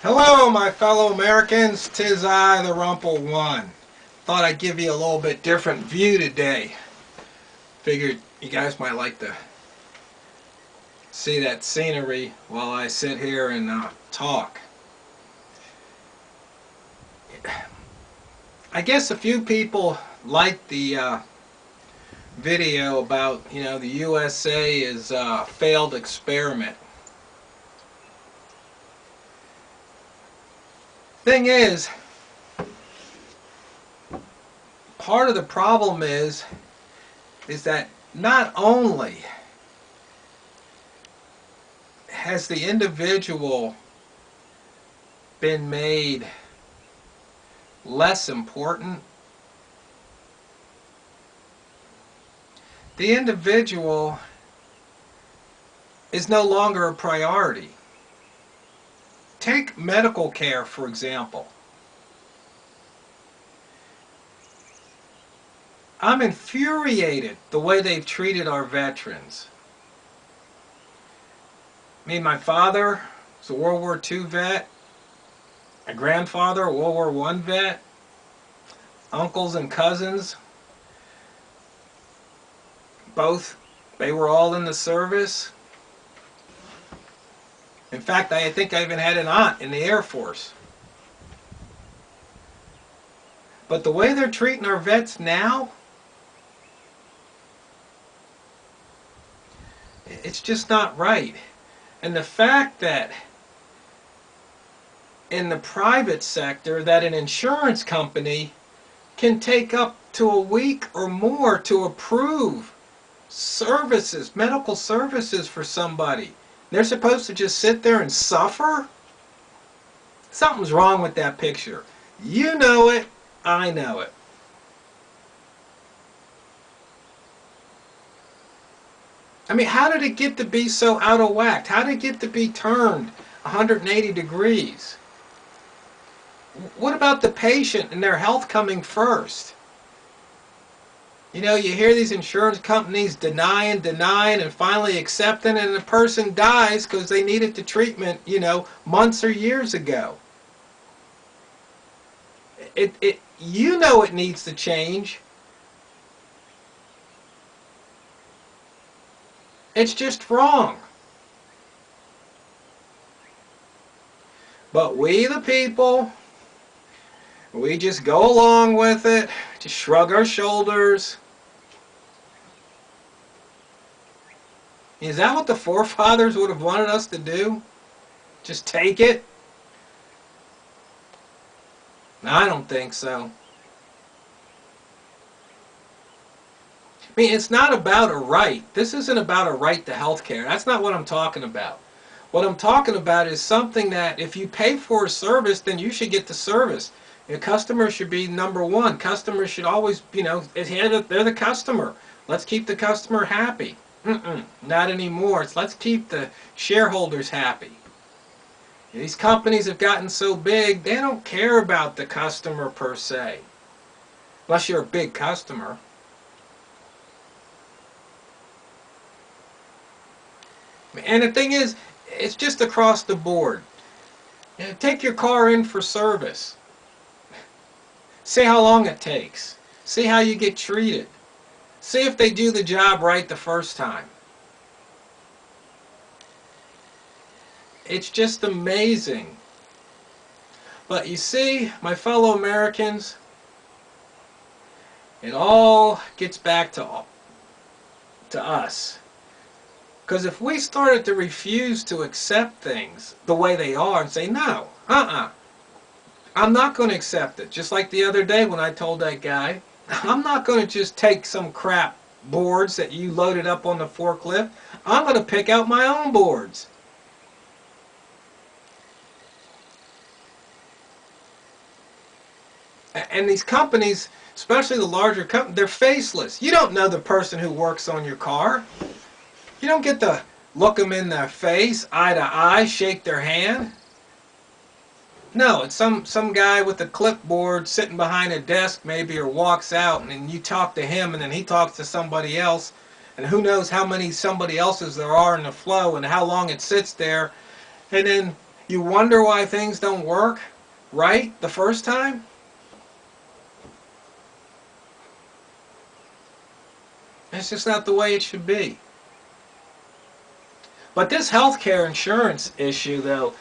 Hello, my fellow Americans. 'Tis I, the Rumple-One. Thought I'd give you a little bit different view today. Figured you guys might like to see that scenery while I sit here and talk. I guess a few people liked the video about, the USA is a failed experiment. Thing is, part of the problem is that not only has the individual been made less important, the individual is no longer a priority. Take medical care, for example. I'm infuriated the way they've treated our veterans. My father was a World War II vet. My grandfather, a World War I vet. Uncles and cousins, they were all in the service. In fact, I think I even had an aunt in the Air Force. But the way they're treating our vets now, it's just not right. And the fact that in the private sector that an insurance company can take up to a week or more to approve services, medical services for somebody. They're supposed to just sit there and suffer? Something's wrong with that picture. You know it, I know it. How did it get to be so out of whack? How did it get to be turned 180 degrees? What about the patient and their health coming first? You hear these insurance companies denying, and finally accepting, and the person dies because they needed the treatment, months or years ago. It needs to change. It's just wrong. But we, the people, we just go along with it, just shrug our shoulders. Is that what the forefathers would have wanted us to do? Just take it? I don't think so. It's not about a right. This isn't about a right to health care. That's not what I'm talking about. What I'm talking about is something that if you pay for a service, then you should get the service. Customers should be number one. Customers should always, they're the customer. Let's keep the customer happy. Not anymore. Let's keep the shareholders happy. These companies have gotten so big, they don't care about the customer per se. Unless you're a big customer. And the thing is, it's just across the board. Take your car in for service. See how long it takes. See how you get treated. See if they do the job right the first time. It's just amazing. But you see, my fellow Americans, it all gets back to us. Because if we started to refuse to accept things the way they are and say, no, I'm not going to accept it. Just like the other day when I told that guy, I'm not going to just take some crap boards that you loaded up on the forklift. I'm going to pick out my own boards. And these companies, especially the larger companies, they're faceless. You don't know the person who works on your car. You don't get to look them in their face, eye to eye, shake their hand. No, it's some guy with a clipboard sitting behind a desk maybe, or walks out, and then you talk to him, and then he talks to somebody else, and who knows how many somebody else's there are in the flow and how long it sits there. And then You wonder why things don't work right the first time? It's just not the way it should be. But this healthcare insurance issue, though,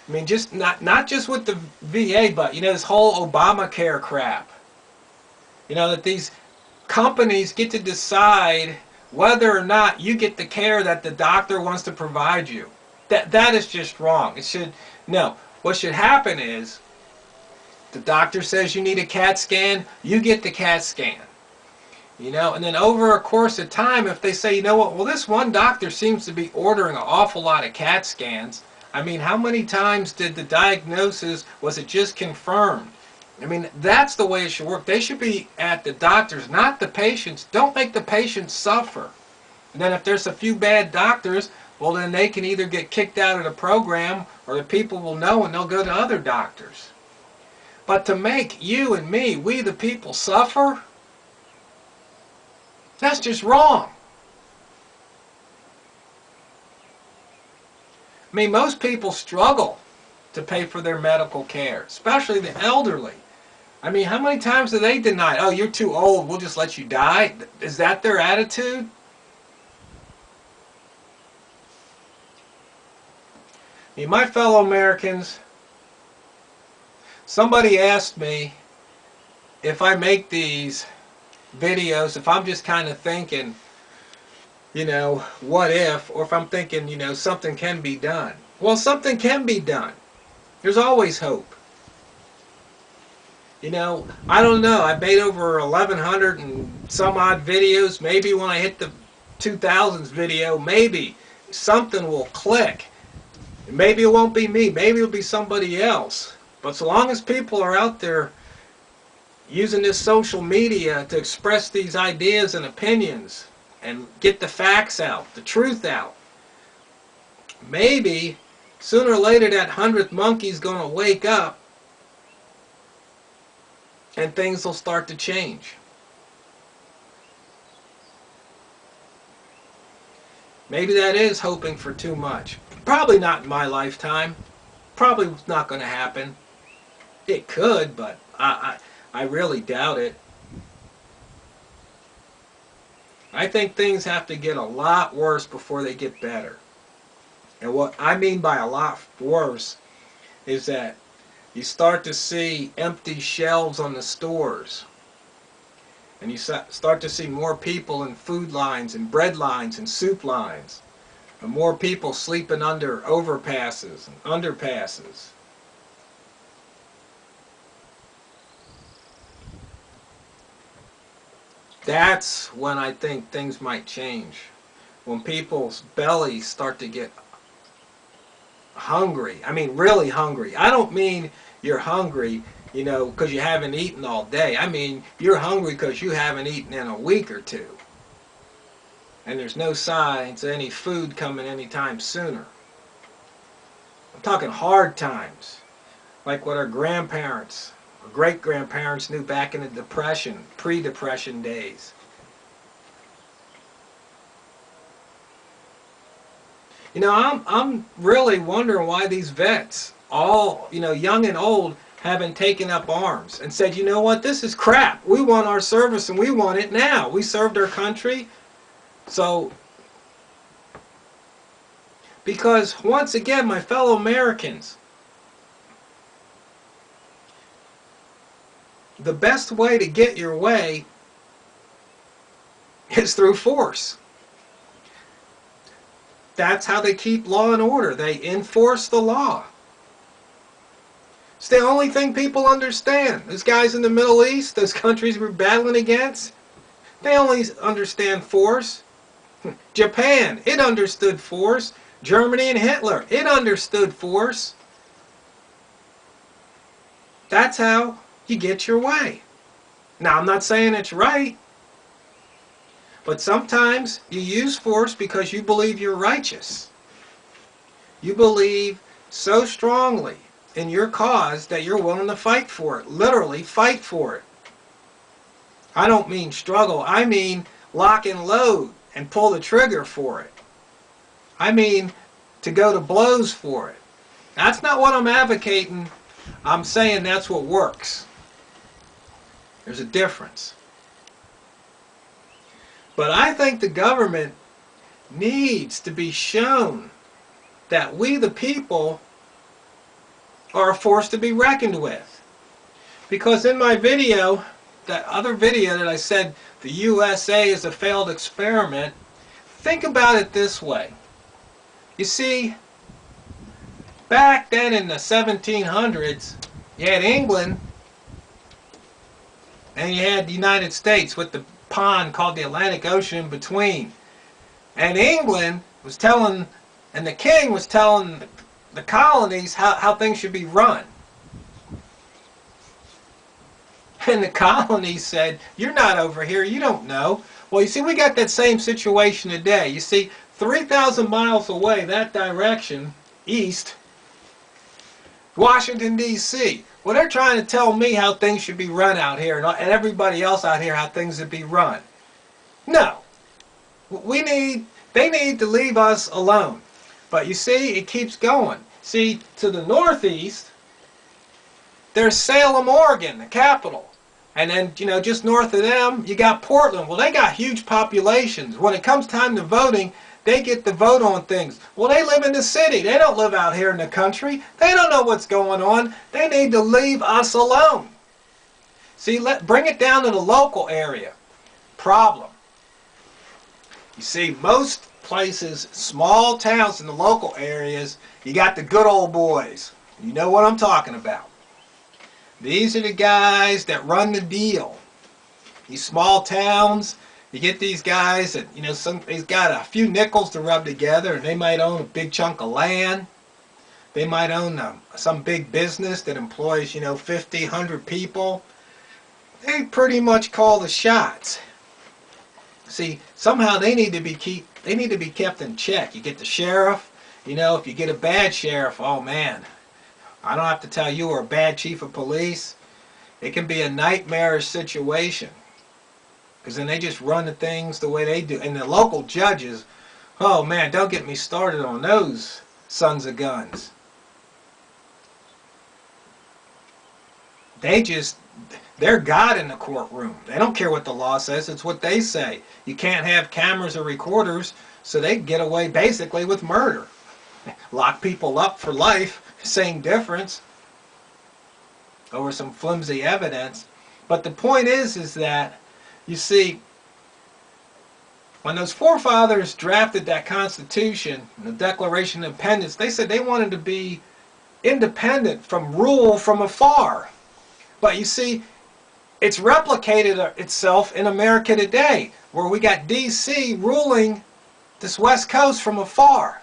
I mean, just not just with the VA, but this whole Obamacare crap. That these companies get to decide whether or not you get the care that the doctor wants to provide you. That is just wrong. No. What should happen is the doctor says you need a CAT scan, you get the CAT scan. And then over a course of time, if they say, well, this one doctor seems to be ordering an awful lot of CAT scans. I mean, how many times did the diagnosis, was it just confirmed? I mean, that's the way it should work. They should be at the doctors, not the patients. Don't make the patients suffer. And then if there's a few bad doctors, well, then they can either get kicked out of the program or the people will know and they'll go to other doctors. But to make you and me, we the people, suffer, that's just wrong. I mean, most people struggle to pay for their medical care, especially the elderly. I mean, how many times do they deny, oh, you're too old, we'll just let you die? Is that their attitude? I mean, my fellow Americans, somebody asked me if I make these videos, if I'm just kind of thinking, what if, or if I'm thinking, something can be done. Well, something can be done. There's always hope. I don't know. I made over 1,100 and some odd videos. Maybe when I hit the 2000s video, maybe something will click. Maybe it won't be me. Maybe it'll be somebody else. But so long as people are out there using this social media to express these ideas and opinions and get the facts out, the truth out, maybe sooner or later that 100th monkey's going to wake up and things will start to change. Maybe that is hoping for too much. Probably not in my lifetime. Probably not going to happen. It could, but I really doubt it. I think things have to get a lot worse before they get better. And what I mean by a lot worse is that you start to see empty shelves on the stores. And you start to see more people in food lines and bread lines and soup lines. And more people sleeping under overpasses and underpasses. That's when I think things might change. When people's bellies start to get hungry. I mean, really hungry. I don't mean you're hungry, because you haven't eaten all day. I mean, you're hungry because you haven't eaten in a week or two. And there's no signs of any food coming anytime sooner. I'm talking hard times. Like what our grandparents, or great-grandparents knew back in the Depression, pre-Depression days. I'm really wondering why these vets, all, young and old, haven't taken up arms and said, you know what, this is crap. We want our service and we want it now. We served our country. So, because once again, my fellow Americans, the best way to get your way is through force. That's how they keep law and order. They enforce the law. It's the only thing people understand. Those guys in the Middle East, those countries we're battling against, they only understand force. Japan, it understood force. Germany and Hitler, it understood force. That's how you get your way. Now, I'm not saying it's right. But sometimes you use force because you believe you're righteous. You believe so strongly in your cause that you're willing to fight for it. Literally fight for it. I don't mean struggle. I mean lock and load and pull the trigger for it. I mean to go to blows for it. That's not what I'm advocating. I'm saying that's what works. There's a difference. But I think the government needs to be shown that we the people are a force to be reckoned with. Because in my video, that other video that I said the USA is a failed experiment, think about it this way. You see, back then in the 1700s, you had England and you had the United States with the pond called the Atlantic Ocean in between. And England was telling, and the king was telling the colonies how things should be run. And the colonies said, you're not over here, you don't know. Well, you see, we got that same situation today. You see, 3,000 miles away, that direction, east, Washington, D.C. Well, they're trying to tell me how things should be run out here, and everybody else out here how things should be run. No. They need to leave us alone. But you see, it keeps going. See, to the northeast, there's Salem, Oregon, the capital. And then, you know, just north of them, you got Portland. Well, they got huge populations. When it comes time to voting, they get to vote on things. Well, they live in the city. They don't live out here in the country. They don't know what's going on. They need to leave us alone. See, bring it down to the local area. Problem. You see, most places, small towns in the local areas, you got the good old boys. You know what I'm talking about. These are the guys that run the deal. These small towns, you get these guys that, you know, they've got a few nickels to rub together, and they might own a big chunk of land. They might own some big business that employs, you know, 50, 100 people. They pretty much call the shots. See, somehow they need to be kept in check. You get the sheriff, you know, if you get a bad sheriff, oh man, I don't have to tell you, or a bad chief of police, it can be a nightmarish situation. Because then they just run the things the way they do. And the local judges, oh man, don't get me started on those sons of guns. They're God in the courtroom. They don't care what the law says, it's what they say. You can't have cameras or recorders, so they get away basically with murder. Lock people up for life, same difference, over some flimsy evidence. But the point is that, you see, when those forefathers drafted that Constitution, the Declaration of Independence, they said they wanted to be independent from rule from afar. But you see, it's replicated itself in America today, where we got D.C. ruling this West Coast from afar.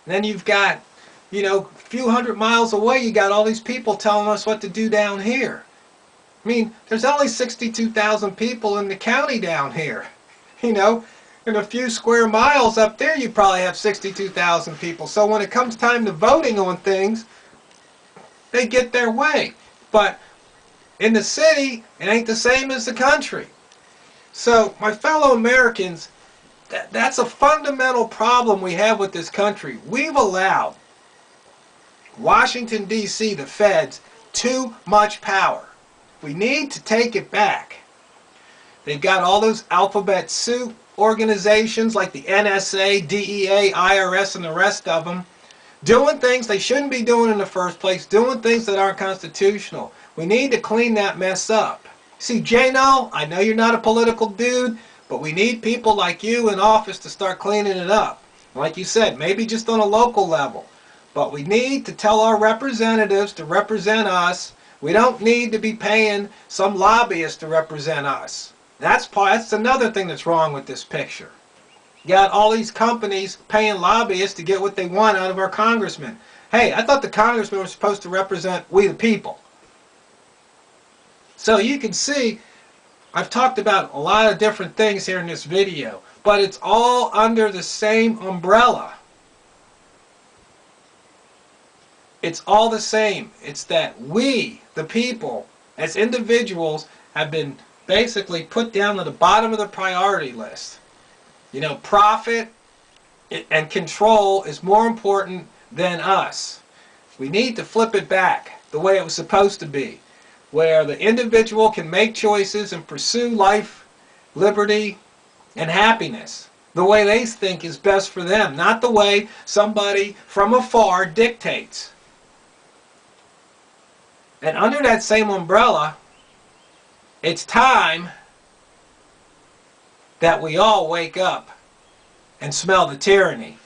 And then you've got, you know, a few hundred miles away, you got all these people telling us what to do down here. I mean, there's only 62,000 people in the county down here. You know, in a few square miles up there, you probably have 62,000 people. So when it comes time to voting on things, they get their way. But in the city, it ain't the same as the country. So, my fellow Americans, that's a fundamental problem we have with this country. We've allowed Washington, D.C., the feds, too much power. We need to take it back. They've got all those alphabet soup organizations like the NSA, DEA, IRS, and the rest of them, doing things they shouldn't be doing in the first place, doing things that aren't constitutional. We need to clean that mess up. See, J-No, I know you're not a political dude, but we need people like you in office to start cleaning it up. Like you said, maybe just on a local level. But we need to tell our representatives to represent us. We don't need to be paying some lobbyist to represent us. That's another thing that's wrong with this picture. You got all these companies paying lobbyists to get what they want out of our congressmen. Hey, I thought the congressmen were supposed to represent we the people. So you can see, I've talked about a lot of different things here in this video, but it's all under the same umbrella. It's all the same. It's that we, the people, as individuals, have been basically put down to the bottom of the priority list. You know, profit and control is more important than us. We need to flip it back the way it was supposed to be, where the individual can make choices and pursue life, liberty, and happiness the way they think is best for them, not the way somebody from afar dictates. And under that same umbrella, it's time that we all wake up and smell the tyranny.